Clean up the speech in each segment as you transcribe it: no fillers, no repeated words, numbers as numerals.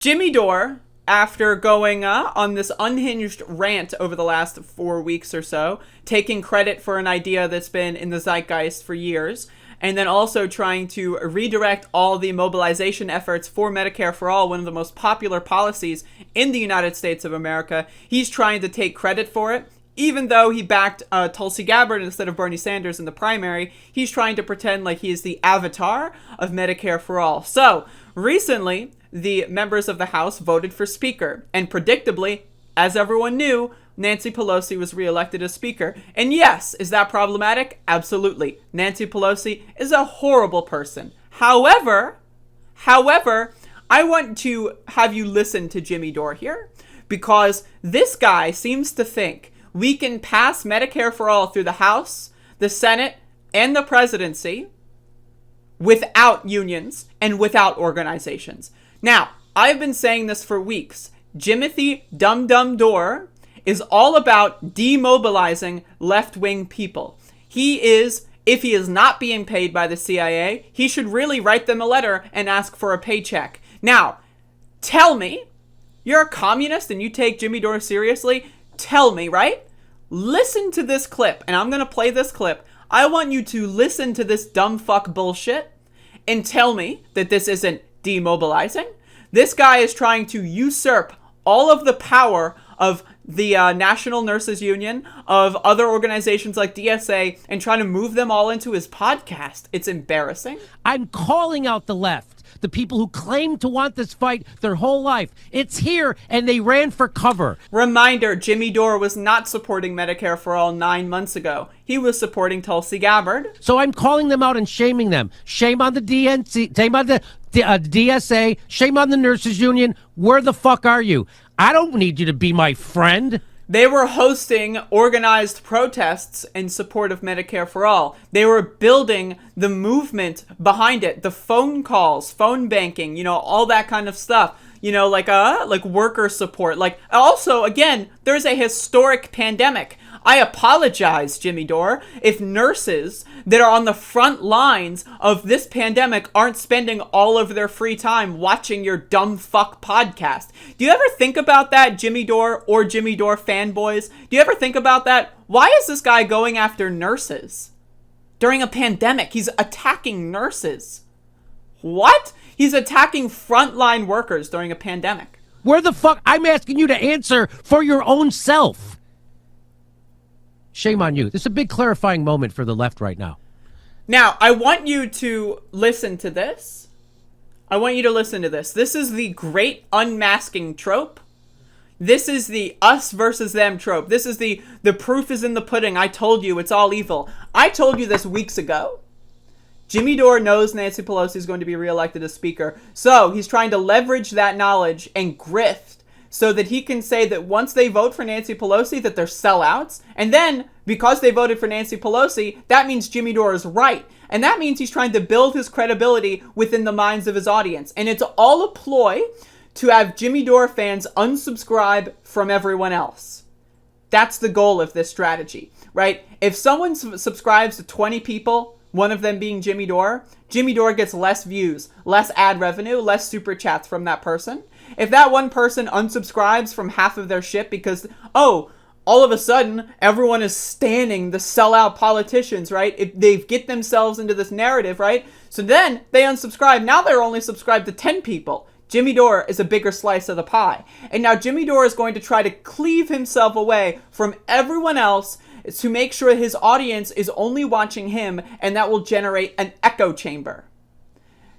Jimmy Dore, after going on this unhinged rant over the last 4 weeks or so, taking credit for an idea that's been in the zeitgeist for years, and then also trying to redirect all the mobilization efforts for Medicare for All, one of the most popular policies in the United States of America. He's trying to take credit for it. Even though he backed Tulsi Gabbard instead of Bernie Sanders in the primary, he's trying to pretend like he is the avatar of Medicare for All. So, recently, the members of the House voted for Speaker. And predictably, as everyone knew, Nancy Pelosi was reelected as Speaker. And yes, is that problematic? Absolutely. Nancy Pelosi is a horrible person. However, I want to have you listen to Jimmy Dore here, because this guy seems to think we can pass Medicare for All through the House, the Senate, and the presidency without unions and without organizations. Now, I've been saying this for weeks. Jimothy Dum Dum Dore is all about demobilizing left-wing people. He is, if he is not being paid by the CIA, he should really write them a letter and ask for a paycheck. Now, tell me, you're a communist and you take Jimmy Dore seriously? Tell me, right? Listen to this clip, and I'm going to play this clip. I want you to listen to this dumb fuck bullshit and tell me that this isn't demobilizing. This guy is trying to usurp all of the power of the National Nurses Union, of other organizations like DSA, and trying to move them all into his podcast. It's embarrassing. I'm calling out the left. The people who claim to want this fight their whole life. It's here, and they ran for cover. Reminder, Jimmy Dore was not supporting Medicare for All 9 months ago. He was supporting Tulsi Gabbard. So I'm calling them out and shaming them. Shame on the DNC, shame on the DSA, shame on the Nurses Union. Where the fuck are you? I don't need you to be my friend. They were hosting organized protests in support of Medicare for All. They were building the movement behind it, the phone calls, phone banking, all that kind of stuff. Like worker support. Like, also, again, there's a historic pandemic. I apologize, Jimmy Dore, if nurses that are on the front lines of this pandemic aren't spending all of their free time watching your dumb fuck podcast. Do you ever think about that, Jimmy Dore or Jimmy Dore fanboys? Do you ever think about that? Why is this guy going after nurses? During a pandemic, he's attacking nurses. What? He's attacking frontline workers during a pandemic. Where the fuck? I'm asking you to answer for your own self. Shame on you. This is a big clarifying moment for the left right now. Now, I want you to listen to this. This is the great unmasking trope. This is the us versus them trope. This is the proof is in the pudding. I told you it's all evil. I told you this weeks ago. Jimmy Dore knows Nancy Pelosi is going to be reelected as Speaker. So he's trying to leverage that knowledge and grift so that he can say that once they vote for Nancy Pelosi, that they're sellouts. And then, because they voted for Nancy Pelosi, that means Jimmy Dore is right. And that means he's trying to build his credibility within the minds of his audience. And it's all a ploy to have Jimmy Dore fans unsubscribe from everyone else. That's the goal of this strategy, right? If someone subscribes to 20 people, one of them being Jimmy Dore gets less views, less ad revenue, less super chats from that person. If that one person unsubscribes from half of their shit because, all of a sudden, everyone is standing the sellout politicians, right? If they get themselves into this narrative, right? So then they unsubscribe. Now they're only subscribed to 10 people. Jimmy Dore is a bigger slice of the pie. And now Jimmy Dore is going to try to cleave himself away from everyone else to make sure his audience is only watching him, and that will generate an echo chamber.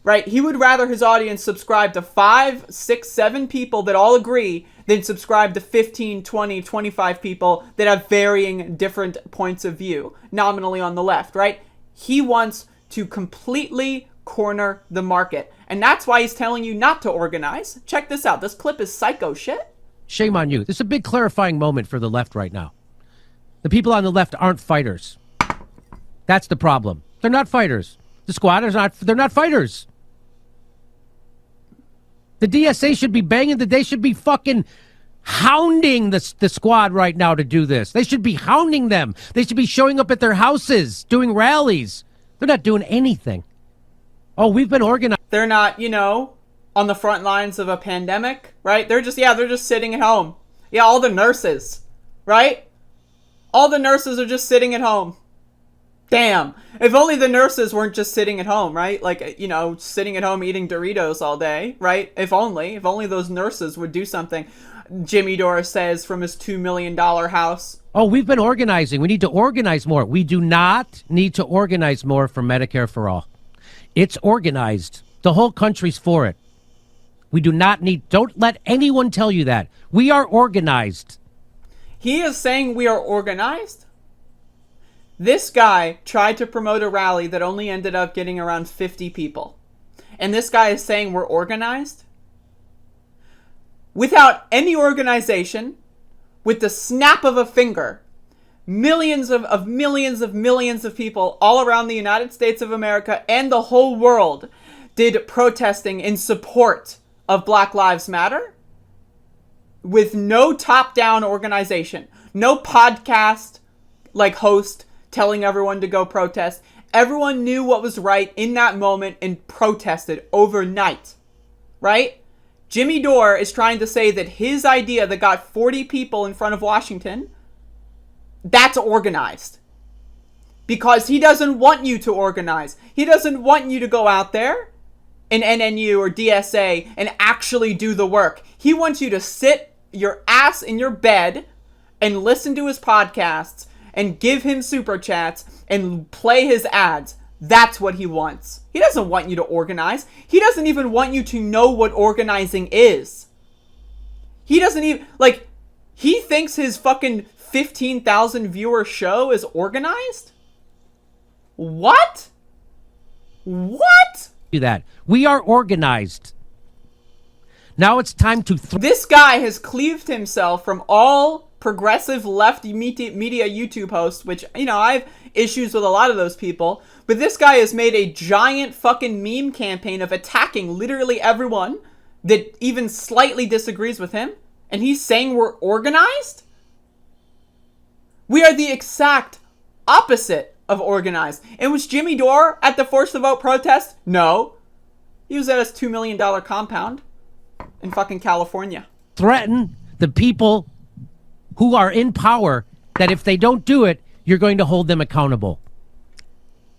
Right? He would rather his audience subscribe to 5, 6, 7 people that all agree than subscribe to 15, 20, 25 people that have varying different points of view, nominally on the left, right? He wants to completely corner the market. And that's why he's telling you not to organize. Check this out. This clip is psycho shit. Shame on you. This is a big clarifying moment for the left right now. The people on the left aren't fighters. That's the problem. They're not fighters. The squatters they're not fighters. The DSA should be banging they should be fucking hounding the squad right now to do this. They should be hounding them. They should be showing up at their houses, doing rallies. They're not doing anything. Oh, we've been organized. They're not, on the front lines of a pandemic, right? They're just sitting at home. Yeah, all the nurses, right? All the nurses are just sitting at home. Damn. If only the nurses weren't just sitting at home, right? Like, you know, sitting at home eating Doritos all day, right? If only those nurses would do something. Jimmy Dore says from his $2 million house. Oh, we've been organizing. We need to organize more. We do not need to organize more for Medicare for all. It's organized. The whole country's for it. We do not need, don't let anyone tell you that. We are organized. He is saying we are organized? This guy tried to promote a rally that only ended up getting around 50 people. And this guy is saying we're organized? Without any organization, with the snap of a finger, millions of people all around the United States of America and the whole world did protesting in support of Black Lives Matter with no top-down organization, no podcast like host telling everyone to go protest. Everyone knew what was right in that moment and protested overnight, right? Jimmy Dore is trying to say that his idea that got 40 people in front of Washington, that's organized. Because he doesn't want you to organize. He doesn't want you to go out there in NNU or DSA and actually do the work. He wants you to sit your ass in your bed and listen to his podcasts and give him super chats and play his ads. That's what he wants. He doesn't want you to organize. He doesn't even want you to know what organizing is. He doesn't even, like, he thinks his fucking 15,000 viewer show is organized? What? What? Do that. We are organized. Now it's time to... This guy has cleaved himself from all progressive left media YouTube hosts, which, you know, I have issues with a lot of those people, but this guy has made a giant fucking meme campaign of attacking literally everyone that even slightly disagrees with him, and he's saying we're organized? We are the exact opposite of organized. And was Jimmy Dore at the Force the Vote protest? No. He was at his $2 million compound in fucking California. Threaten the people who are in power that if they don't do it, you're going to hold them accountable.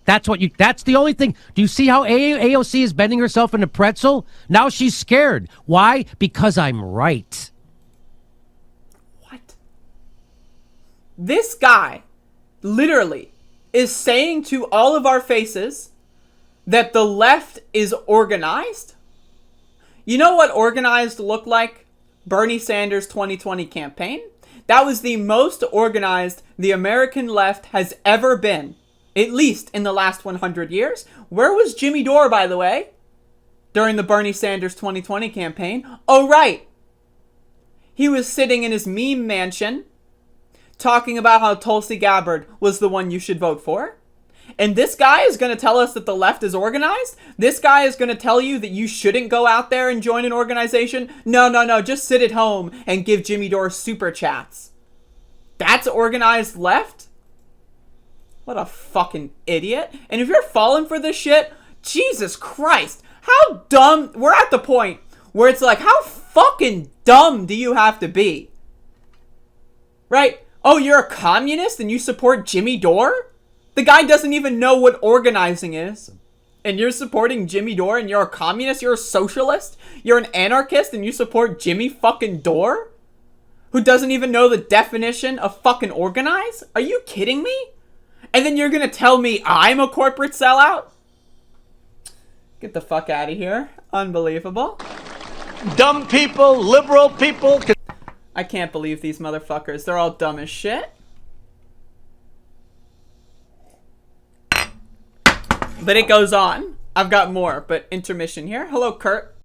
That's the only thing. Do you see how AOC is bending herself into pretzel? Now she's scared. Why? Because I'm right. What? This guy literally is saying to all of our faces that the left is organized. You know what organized looked like? Bernie Sanders' 2020 campaign. That was the most organized the American left has ever been, at least in the last 100 years. Where was Jimmy Dore, by the way, during the Bernie Sanders 2020 campaign? Oh, right. He was sitting in his meme mansion talking about how Tulsi Gabbard was the one you should vote for. And this guy is going to tell us that the left is organized? This guy is going to tell you that you shouldn't go out there and join an organization? No, just sit at home and give Jimmy Dore super chats. That's organized left? What a fucking idiot. And if you're falling for this shit, Jesus Christ, how dumb, we're at the point where it's like, how fucking dumb do you have to be? Right? Oh, you're a communist and you support Jimmy Dore? The guy doesn't even know what organizing is. And you're supporting Jimmy Dore and you're a communist? You're a socialist? You're an anarchist and you support Jimmy fucking Dore? Who doesn't even know the definition of fucking organize? Are you kidding me? And then you're gonna tell me I'm a corporate sellout? Get the fuck out of here. Unbelievable. Dumb people, liberal people. I can't believe these motherfuckers. They're all dumb as shit. But it goes on. I've got more, but intermission here. Hello, Kurt.